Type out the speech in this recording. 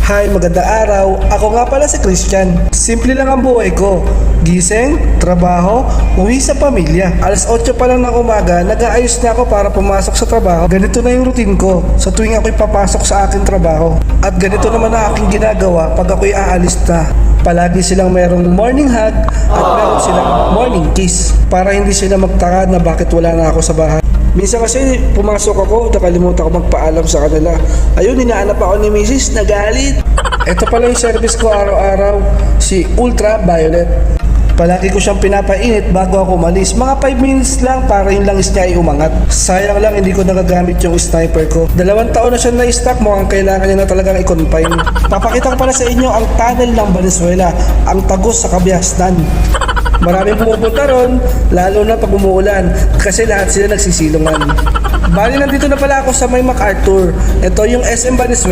Hi, magandang araw. Ako nga pala si Christian. Simple lang ang buhay ko. Gising, trabaho, uwi sa pamilya. Alas 8 pa lang ng umaga, nag-aayos na ako para pumasok sa trabaho. Ganito na yung routine ko sa tuwing ako'y papasok sa aking trabaho. At ganito naman ang aking ginagawa pag ako'y aalis na. Palagi silang mayroong morning hug at meron silang morning kiss para hindi sila magtaka na bakit wala na ako sa bahay. Minsan kasi pumasok ako, nakalimutan ko magpaalam sa kanila. Ayun, hinahanap ako ni Mrs. Nagalit. Ito pala yung service ko araw-araw, si Ultraviolet. Palagi ko siyang pinapainit bago ako umalis. Mga 5 minutes lang para yung langis niya ay umangat. Sayang lang hindi ko nagagamit yung sniper ko. 2 taon na siya na-stock, mukhang kailangan niya na talagang i-confine. Papakita ko pala sa inyo ang tunnel ng Valenzuela, ang tagos sa Kabiasnan. Maraming pumupunta ron, lalo na pag umuulan, kasi lahat sila nagsisilungan. Bali, nandito na pala ako sa may MacArthur. Ito yung SM Valenzuela.